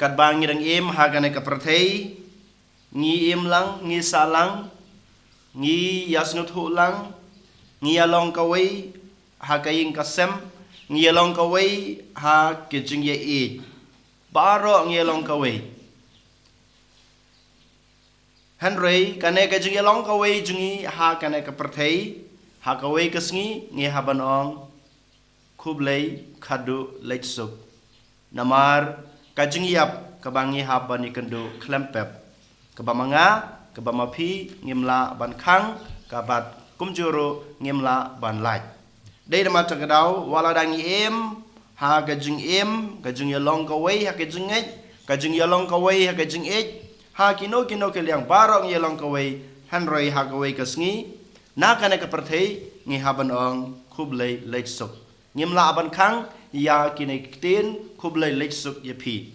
kat bang ngirang im hagane ka prathei ngi im lang ngi salang ngi yasnut hu lang ngi along ka wei ha kaing ka sem ngi along ka wei ha ke jing ye e baro ngi along ka wei Henry kane ka jing along ka wei jungi ha kane ka prathei ha ka wei ka sngi ngi haban ong kublei khadu lechsuk namar kajing yap kabangi habani kendo klempep kabamanga kabamapi ngimla ban khang kabat kumjuro ngimla ban laj dei nama takadau wala dangi em ha kajing em kajing yalong kawai ha kajing ej kajing yalong kawai ha kajing ej ha kino ke liang barong yalong kawai hanroi ha kawai kasngi na kana ka prathei ngi haban ong kublei lechsuk ngimla ban khang ya kine tin kublei lechsuk yapi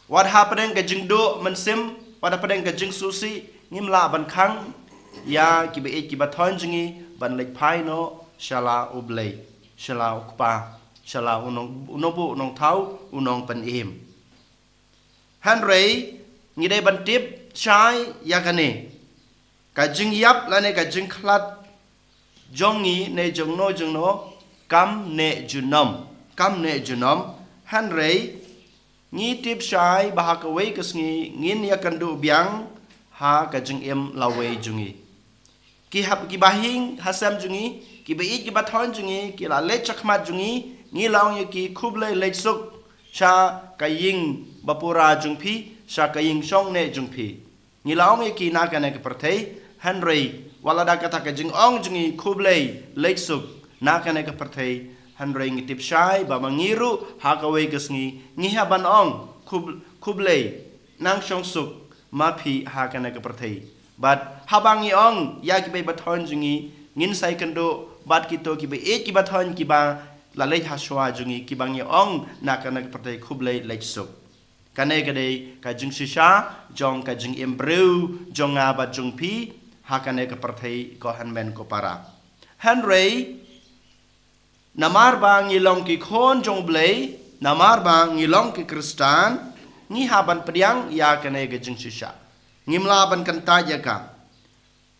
what happening kajing do mensim pada pedang kajing susi ngimla ban khang ya kibe e kiba thon jingi ban lek phai no shala ublei shala ukpa shala unobu unong thau unong pan im hanrei ngide ban tip chai yakane kajing yap lane kajing khlat jongi ne jongno kam ne junom hanrei ngi tip shai bahakawai kasngi ngin yakandu biang ha kajing em lawai jungi ki hab ki bahing hasam jungi ki bai ki bathon jungi ki la le chakmat jungi ngi laung ki khublai lechsuk sha kaying bapura jungphi sha kaying song ne jungphi ngi laung ki na kana ke prathei hanrei wala da kata kajing ong jungi khublai lechsuk na kana ke prathei hanrei ngi tip shai ba mangiru hakawai kasngi ngi haban ong kublei nang shong suk mapi hakana ka prathei but habangi ong ya ki be bathon jungi ngin sai kando bat ki to ki be e ki bathon ki ba lalai haswa jungi ki bangi ong nakana ka prathei kublei lechsuk kane kade ka jing shisha jong ka jing embreu jonga ba jungpi hakana ka prathei ko hanmen ko para hanrei namar bang ngilong ki khon jong blei namar bang ngilong ki kristan ngi haban pediang ya kane ge jing shisha ngimla ban kanta ya ka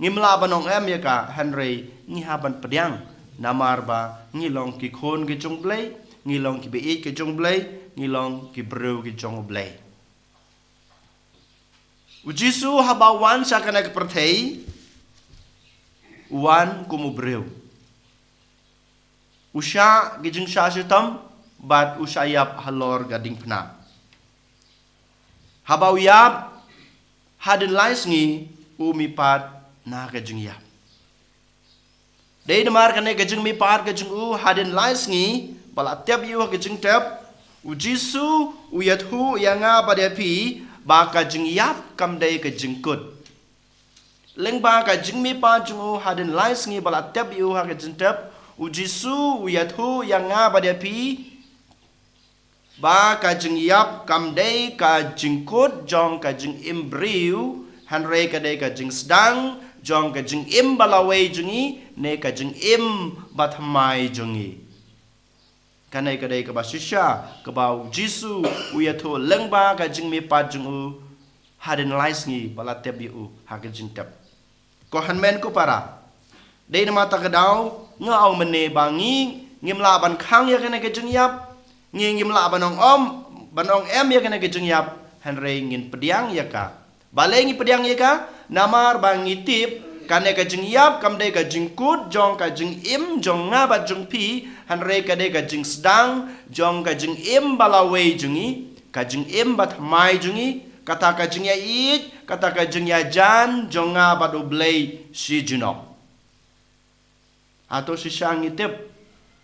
ngimla ban ong em ya ka hanrei ngi haban pediang namar ba ngilong ki khon ge jong blei ngilong ki be e ke jong blei ngilong ki bru ge jong blei ujisu haba wan sa kane ke prathei wan kumu breu usha gijing sha shitam bat usha yap halor gading pna habau yap hadin lais ngi umipat na gajing yap dei namar kane gajing mi pat gajing u hadin lais ngi bala tep yu gajing tep ujisu uyathu yanga badepi ba gajing yap kam dei gajing kut leng ba gajing mi pat jung u hadin lais ngi bala tep yu gajing tep ujisu uyathu yanga badepi ba kajing yap kamdei kajing kut jong kajing imbriu hanrei kadei kajing sedang jong kajing im balawai jungi ne kajing im bathamai jungi kanai kadei ka basisha ka ba ujisu uyathu lengba kajing mi pat jungu hadin lais ngi bala tebiu hakajing tep ko hanmen ko para dei nama takadau ngau mene bangi ngimla ban khang ya kene ke jing yap ngimla banong em ya kene ke jing yap hanrei ngin pediang ya ka balengi pediang ya ka namar bangi tip kane ke jing yap kamdei ka jing kut jong ka jing im jong nga ba jung pi hanrei ka de ka jing sedang jong ka jing im balawei jungi ka jing im bat mai jungi kata ka jing ya it kata ka jing ya jan jong nga ba do blei si junok atau sisang itip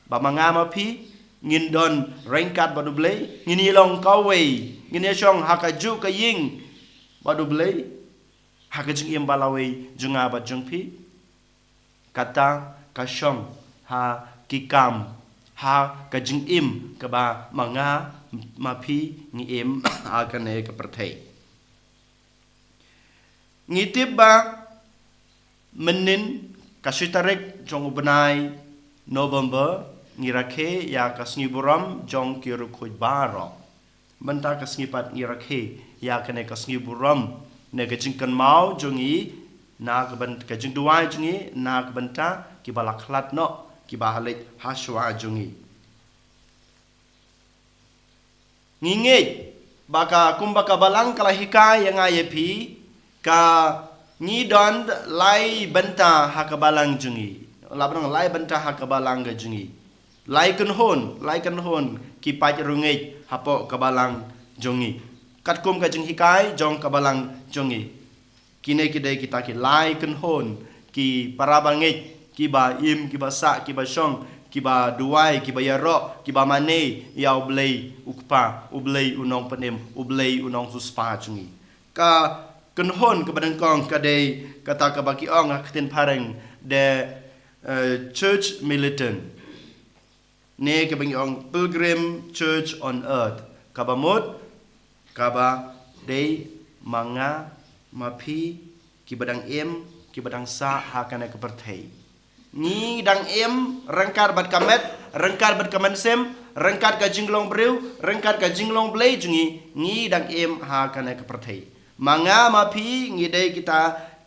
ba mangama pi ngin don rengkat badu blei ngin ilong kawei ngin yashong hakaju kaying badu blei hakajing im balawei junga ba jungpi kata kasyong ha kikam ha kajing im ka ba manga mapi ngi im akane ka prathei ngitip ba menin kasitarik jong benai November ngirake ya kasngi buram jong kiru kuj baro banta kasngipat ngirakhe ya kane kasngi buram ne kajing kan mau jungi na kajing duai jungi na banta kibala khlat no kibahalik haswa jungi nginge baka kumbaka balang kalahika yang ayepi ka ni don lai banta hakabalang jungi labang lai banta hakabalang ga jungi lai kan hon ki paj rungai hapo kabalang jungi katkum ka jing hikai jong kabalang jungi kine kidai kita ki lai kan hon ki parabangai ki ba im ki ba sa ki ba shong ki ba duai ki ba yaro ki ba mane ya ublei ukpa ublei unong penem ublei unong suspa jungi ka kenhon ke badan kong kadai kata ka baki ong akatin pareng de church militant ne ke bang ong pilgrim church on earth kabamut kaba dei manga mapi ki badang em ki badang sa hakana ke perthei ni dang em rangkar bat kamen sem rangkar ka jinglong breu rangkar ka jinglong blei jungi ni dang em hakana ke perthei manga mapi ngidai kita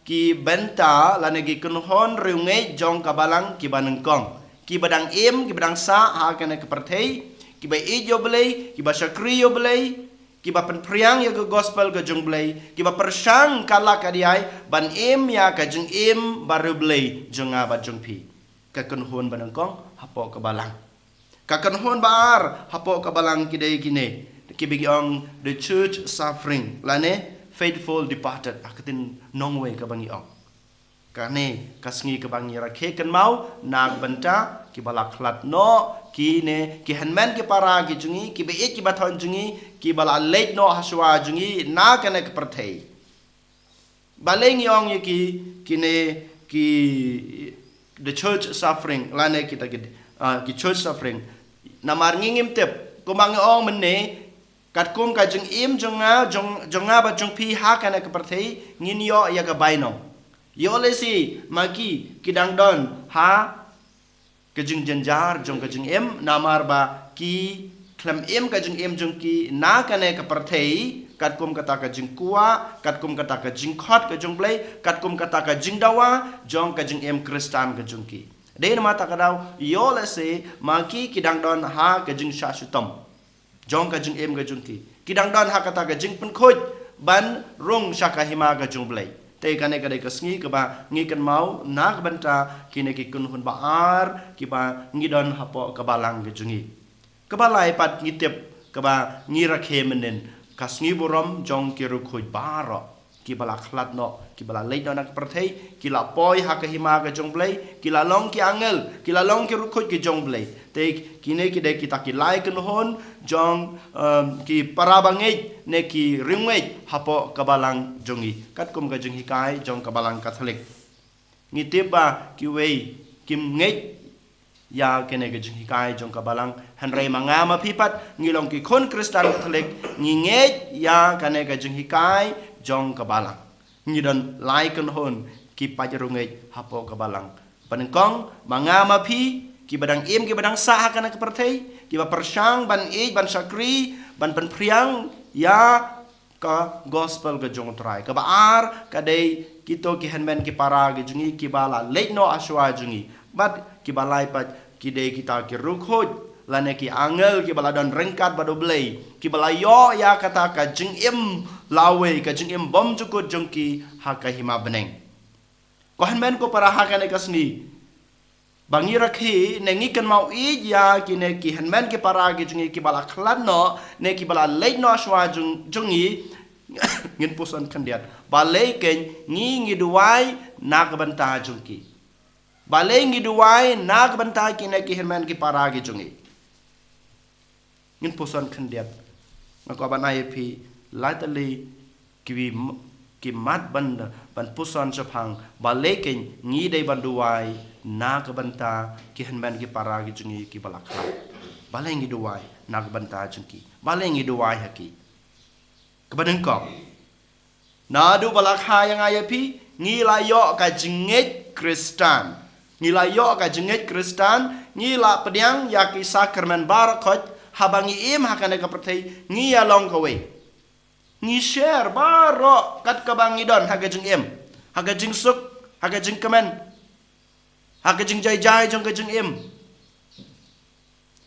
ki benta lanagi kunhon reungai jong kabalang ki banengkong ki badang em ki badang sa hakana ke perthei ki ba ijo blei ki ba sakriyo blei ki ba penpriang ya ke gospel ke jong blei ki ba persang kala kadiai ban em ya ka jeng em baru blei jonga ba jong pi ka kunhon banengkong hapo kabalang ka kunhon bar hapo kabalang kidai kine ki bigi ong the church suffering lane faithful departed akatin nongwe ka bangi ong kane kasngi ka bangi rakhe kan mau nag banta ki balak khlat no ki ne ki hanman ki para ki jungi ki be ek ki bathon jungi ki bala late no haswa jungi na kane ka perthei balengi ong ki kine ki the church suffering lane kita ki church suffering namar ngingim tep kumang ong menne katkum ka jeng im jonga ba jong pi ha kana ka perthei ngin yo ya ka baino yo lesi maki kidang don ha ka jeng janjar jong ka jeng im namar ba ki klam im ka jeng im jong ki na kana ka perthei katkum kata ka jeng kuwa katkum kata ka jeng khot ka jong blai katkum kata ka jeng dawa jong ka jeng im kristan ka jong ki de mata ka daw yo lesi maki kidang don ha ka jeng shashutam jong ka jing em ga jung ki kidang dan hakata ga jing pen khoj ban rung shaka hima ga jung blai te kane ka de ka sngi ka ba ngi kan mau na ka banta kine ki kun hun ba ar ki ba ngi don hapo ka balang ga jungi ka balai pat ngi tep ka ba ngi rakhe menen ka sngi borom jong ki ru khoj baro ki bala khlat no ki bala lei don ka perthei ki la poi ha ka hima ga jung blai ki la long ki angel ki la long ki ru khoj ki jong blai te kine ki de kita ki lai kan hon jong ki parabangai ne ki ringwei hapo kabalang jongi katkum ka jong hikai jong kabalang katolik ngitiba ki wei kim ngei ya kene ka jong hikai jong kabalang hanrei mangama pipat ngilong ki kon kristan katolik ngingei ya kane ka jong hikai jong kabalang ngidon lai kan hon ki pajarungei hapo kabalang panengkong mangama pi ki badang im ki badang sa kana ka perthei ki ba persang ban ban sakri ban priang ya ka gospel ka jong trai ka ba ar ka dei kito ki hanmen ki para ki jungi ki bala late no aswa jungi but ki balai pat ki dei kita ki rukhoj lane ki angel ki bala don rengkat bado blei ki bala yo ya kata ka jing im lawe ka jing im bom jukut jong ki ha ka hima beneng ko hanmen ko para ha kana ka sni bangi rakhi nengi kan mau i ya kine ki hanman ki para ki jungi ki bala khlan no ne ki bala late no aswa jungi ngin pusan kandiat balai ken ngi duai na ka banta jungi balai ngi duai na ka banta kine ki hanman ki para ki jungi ngin pusan kandiat ngako banai pi latali ki mat banda ban pusan chapang balai ken ngi dei banduai na ka banta ki hanman ki para ki jungi ki bala khlan balai ngi duai na ka banta jungi balai ngi duai haki kabadeng kong na du bala kha yang ai pi ngi la yo ka jinget kristan ngi la yo ka jinget kristan ngi la pediang ya ki sakramen bar khot habangi im hakane ka perthei ngi along ka we ngi share baro kat ka bangi don haga jing im haga jing suk haga jing comment haga jing jai jai jong ka jing im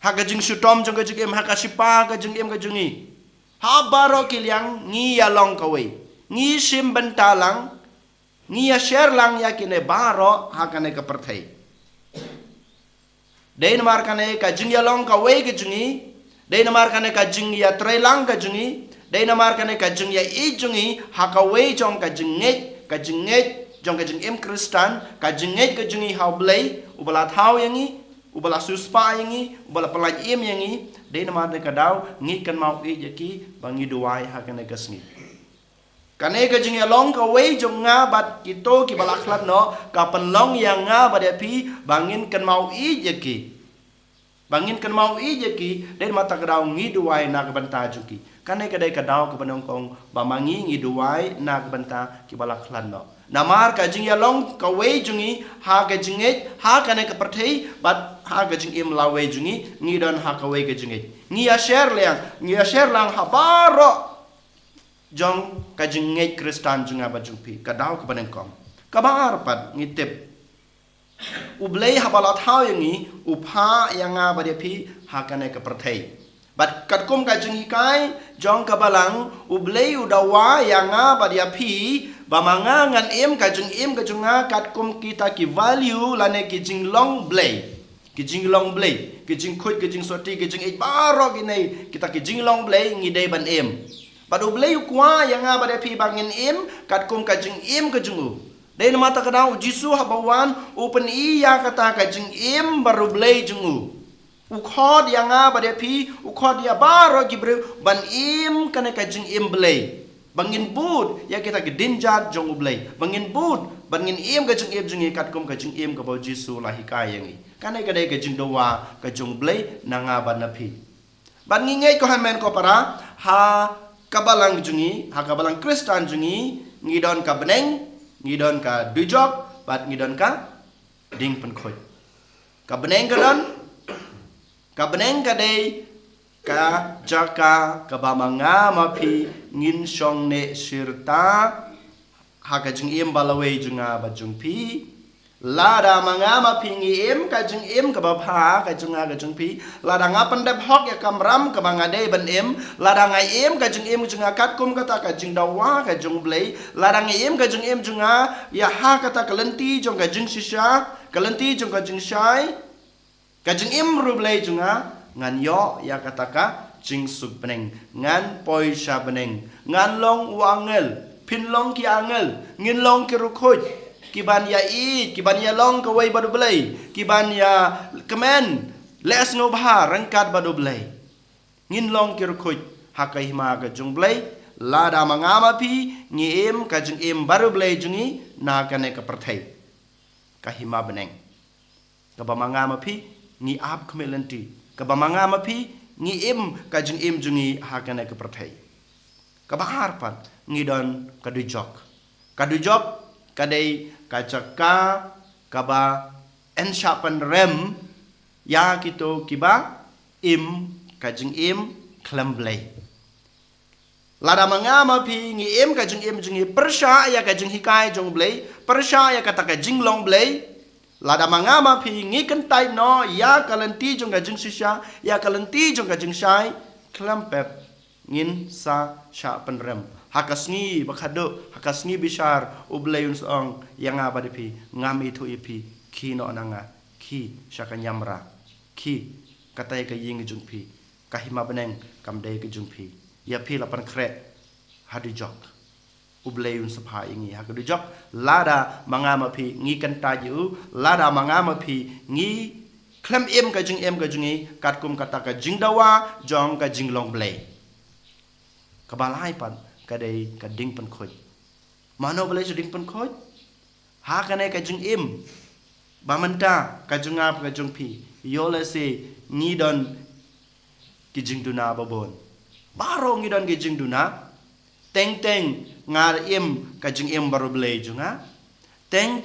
haga jing sutom jong ka jing im haga sipa ka jing im ka jungi ha baro kiliang ngi along ka we ngi sim bentalang ngi share lang yakine baro hakane ka perthei Dei namar kane ka jing ya long ka we ke jungi dei namar kane ka jing ya tre lang ka jungi dei namar kane ka jing ya I jungi ha ka we jong ka jing nget jong ka jing im kristan ka jing nget ka jungi ha blai ubala thau yangi ubala suspa yangi ubala pelaj im yangi dei namar ne ka daw ngi kan mau I yaki bangi duai ha kane ka sngi kane ka jing ya long ka we jong nga bat kito ki balak lat no ka penlong yang nga bade pi bangin kan mau I yaki bangin kan mau I yaki den mata ka daw ngi duai na ka banta juki kane ka dai ka daw ka banong kong bamangi ngi duai na ka banta ki balak lat no namar ka jing ya long ka we jungi ha ka jinget ha kane ka perthei bat ha ka jing im la we jungi ngi don ha ka we ka jinget ngi ya share lang ha baro jong ka jinget kristan junga ba jungpi ka daw ka banong kong ka bar pat ngi tip ublei habalat hau yangi upha yanga ba de pi ha kane ka perthei bat kat kum ka jingi kai jong ka balang ublei udawa yanga ba dia pi bamanga ngan em ka jing em ka junga kat kum kita ki value lane ki jing long blei ki jing long blei ki jing khut ki jing soti ki jing baro ki nei kita ki jing long blei ngi dei ban em bat ublei kwa yanga ba de pi bangin em kat kum ka jing em ka jungu dei na mata ka daw jisu habawan open I ya kata ka jing em baru blei jungu ukhod yanga ba de pi ukhod ya baro ki bre ban em kana ka jing em blei bangin bud ya kita gedin jat jong ublei bangin bud bangin em ka jing em jungi kat kum ka jing em ka ba jisu lahi ka yangi kanai ka dei ka jing dowa ka jong blei nanga ban na pi ban ngi ko hamen ko para ha kabalang jungi ha kabalang kristan jungi ngidon ka beneng ngidon ka dujok bat ngidon ka ding pen khoi ka beneng ka dei ka jaka ka bamanga mapi ngin song ne sirta ha ka jing em balawe junga ba jungpi lada manga mapi ngi em ka jing em ka ba pha ka junga ka jungpi lada nga pandep hok ya kamram ka banga dei ban em lada nga em ka jing em junga kat kum kata ka jing dawa ka jung blei lada nga em ka jing em junga ya ha kata kalenti jong ka jing shisha kalenti jong ka jing shai ka jing em ru blei junga ngan yo ya kataka jing sub beneng ngan poi sha beneng ngan long wangel pin long ki angel ngin long ki rukhoj ki ban ya I ki ban ya long ka wei badu blei ki ban ya kemen les ngo bha rangkat badu blei ngin long ki rukhoj hakai ma ka jung blei lada mangama pi ngi em ka jing em baru blei jungi na ka ne ka perthei ka hima beneng ka ba mangama pi ngi ap kmelenti ka bamanga mapi ngi em ka jing em jungi ha kana ka perthei ka bahar pat ngi don ka dujok ka dei ka chaka ka ba en shapen rem ya kito kiba im ka jing em klemblei lada manga mapi ngi em ka jing em jungi persha ya ka jing hikai jong blei persha ya kata ka jing long blei lada mangama pi ngi kentai no ya kalenti jong ka jing shisha ya kalenti jong ka jing shai klampep ngin sa sha penrem hakasngi bakhado hakasngi bishar ublayun song yang abade pi ngami thu ipi ki no nanga ki shakanyamra ki katai ka ying jung pi kahima beneng kamdei ka jung pi ya pi lapan kre hadijok ublayun sapha ingi hakadujok lada mangama pi ngi kanta yu lada mangama pi ngi klem em ka jingi katkum kata ka jingdawa jong ka jinglong blei kabalai pan kadai ka ding pan khoj mano blei ding pan khoj ha kanai ka jing em bamanta ka jungap ka jung pi yola se ngi don ki jingduna babon baro ngi don ki jingduna teng ngar em ka jing em baru blei junga teng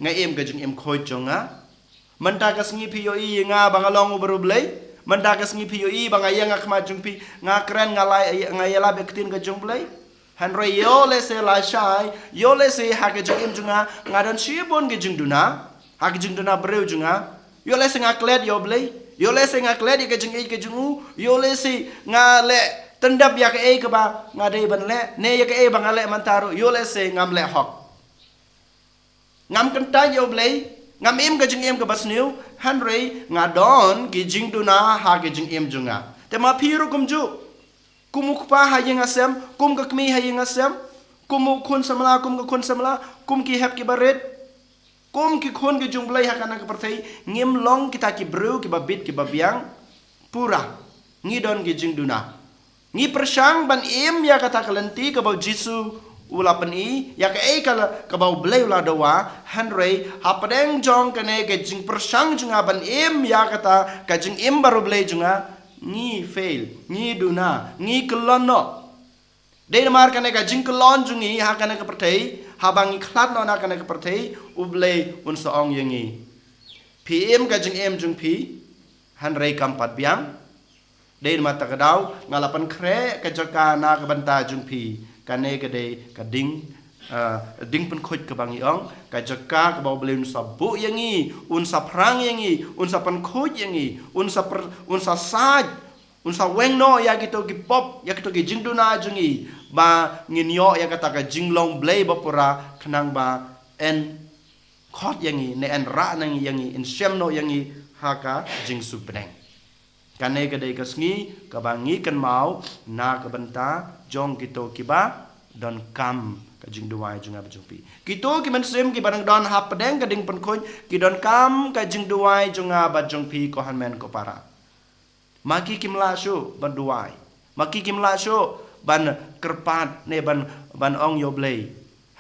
nga em ka jing em khoi junga manta ka sngi pi yo I nga bangalong baru blei mendagas ngi PUI bang ayang ngak majung pi ngakren ngalai ngayala bektin ke jung blai Henry yo le se la shai yo le se ha ke jung im junga ngadan shibon ke jung duna ha ke jung duna breu junga yo le se ngaklet yo blai yo le se ngaklet ke jung ke jung yo le se ngale tendap ya ke ke ba ngadai ban le ne ya ke bang ale mantaru yo le se ngam le hok ngam kenta yo blai ngam im ke jing im ke basniu Henry ngadon ke jing duna ha ke jing im junga te ma piru kumju kumuk pa ha yeng asem kum ke kmi ha yeng asem kumuk kun samla kum ke kun samla kum ki hep ki baret kum ki kun ke jung blai ha kana ke pertai ngim long kita ki bru ki babit ki babiang pura ngidon ke jing duna ngi persang ban im ya kata kalenti ke bau jisu ula peni ya ke kala ke bau blai ula doa Henry hapadeng jong kene ke jing persang junga ban im ya kata ke jing im baru blai junga ngi fail ngi duna ngi kelono de mar kene ke jing kelon jungi ha kene ke pertai habang iklat no na kene ke pertai ublai un soong yengi pm ke jing im jung pi Henry kampat biang de mata kadau ngalapan kre ke jaka na ke banta jung pi kane ke de ka ding pen khoj ke bangi ong ka jaka ke bau belin sabu yangi un sa prang yangi un sa pen khoj yangi un sa saj un sa weng no ya gitu ki pop ya gitu ki jingduna jungi ba nginyo ya kata ka jinglong blay bapura kenang ba en khot yangi ne en ra nang yangi en shem no yangi haka jing subneng kane ke de kasngi ka bangi kan mau na ke banta jong kito kiba don kam ka jing duai junga bajumpi kito ki mensem ki barang don hap pedeng ka ding pen khoj ki don kam ka jing duai junga bajumpi ko hanmen ko para maki kim la shu ban duai maki kim la shu ban kerpat ne ban ong yo blei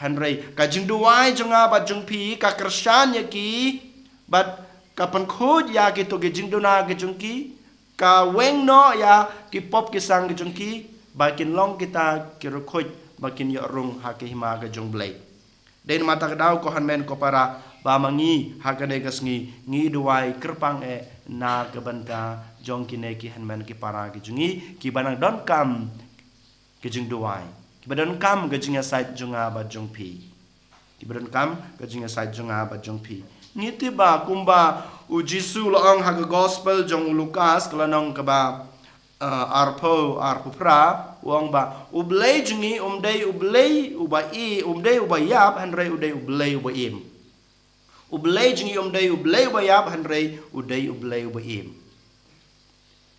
Henry ka jing duai junga bajumpi ka kersan ya ki bat ka pen khoj ya kito ki jing duna ke jungki ka weng no ya ki pop ki sang ke jungki bakin long kita kirukoj bakin yo rung hakihima ke jong blai den mata kadau ko hanmen ko para ba mangi hakane kasngi ngi duai kerpang na ke banta jong kine ki hanmen ki para ki jungi ki banang don kam ke jing duai ki badon kam ke jinga sait junga ba jong pi ki badon kam ke jinga sait junga ba jong pi ngi tiba kumba ujisu loong ha gospel jong Lukas kelanong ke ba arpo pra uang ba ublay jungi umday ublay ubai umday ubayap Henry uday ublay ubaim ublay jungi umday ublay ubayap Henry uday ublay ubaim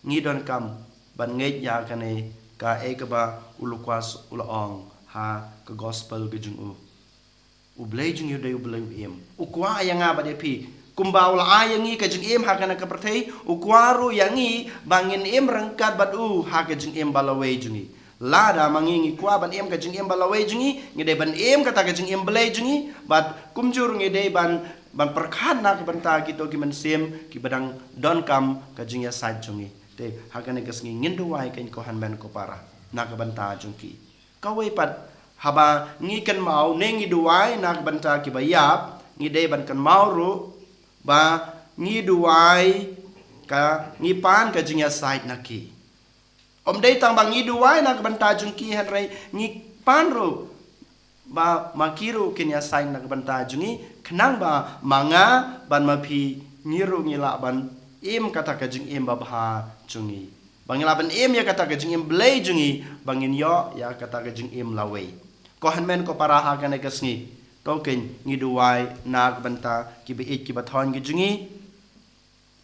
ngi don kam ban ngej ya kane ka ka ba ulukas ulaong ha ka gospel ke jungu ublay jungi uday ublay ubaim ukwa yang nga ba de pi kumbaul ayangi ka jing im hakana ka pertai ukwaru yangi bangin im rangkat badu ha ka jing im balawai jungi lada mangingi kwa ban im ka jing im balawai jungi ngede ban im kata ka jing im balai jungi bat kumjur ngede ban perkhat na ka banta kito ki mensem ki badang don kam ka jing ya saj jungi te hakana ka sngi ngindu wai kan ko hanban ko para na ka banta jungi kawai pat haba ngi kan mau nengi duai na ka banta ki bayap ngide ban kan mau ru ba ngi duai ka ngi pan ka jingya side naki om dei tang bang ngi duai na ka banta jungki Henry ngi pan ro ba makiru kenya side na ka banta jungi kenang ba manga ban mapi ngiru ngila ban im kata ka jing im babha jungi bangila ban im ya kata ka jing im blay jungi bangin yo ya kata ka jing im lawei ko hanmen ko para ha ka ne kasngi token ngi duai nak banta ki beit ki bathon ki jungi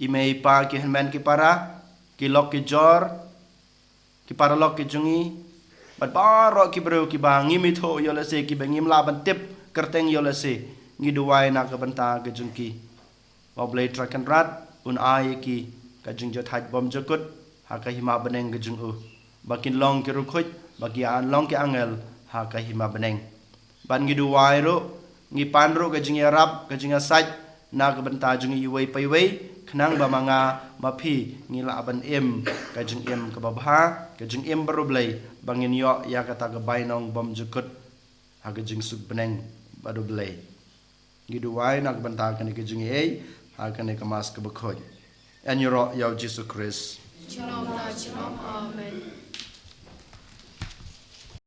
imei pa ki hanmen ki para ki lok ki jor ki para lok ki jungi bat baro ki bro ki bangi mitho yo la se ki bangim la ban tip kerteng yo la se ngi duai nak banta ki jungi oblay trakan rat un ai ki ka jung jot haj bom jokut ha ka hima beneng ki jungu bakin long ki rukhoj bagi an long ki angel ha ka hima beneng ban ngi duai ro ngi panro ka jingi rap ka jinga saj na ka banta jingi iwei paiwei khnang ba manga mapi ngi la ban em ka jing em ka babha ka jing em barublai bangin yo ya kata ka bainong bom jukut ha ka jing suk beneng barublai ngi duai na ka banta ka ni ka jingi ei ha ka ni ka mas ka bakhoj and your Jesus Christ. Trong nom ta, trong nom Amen.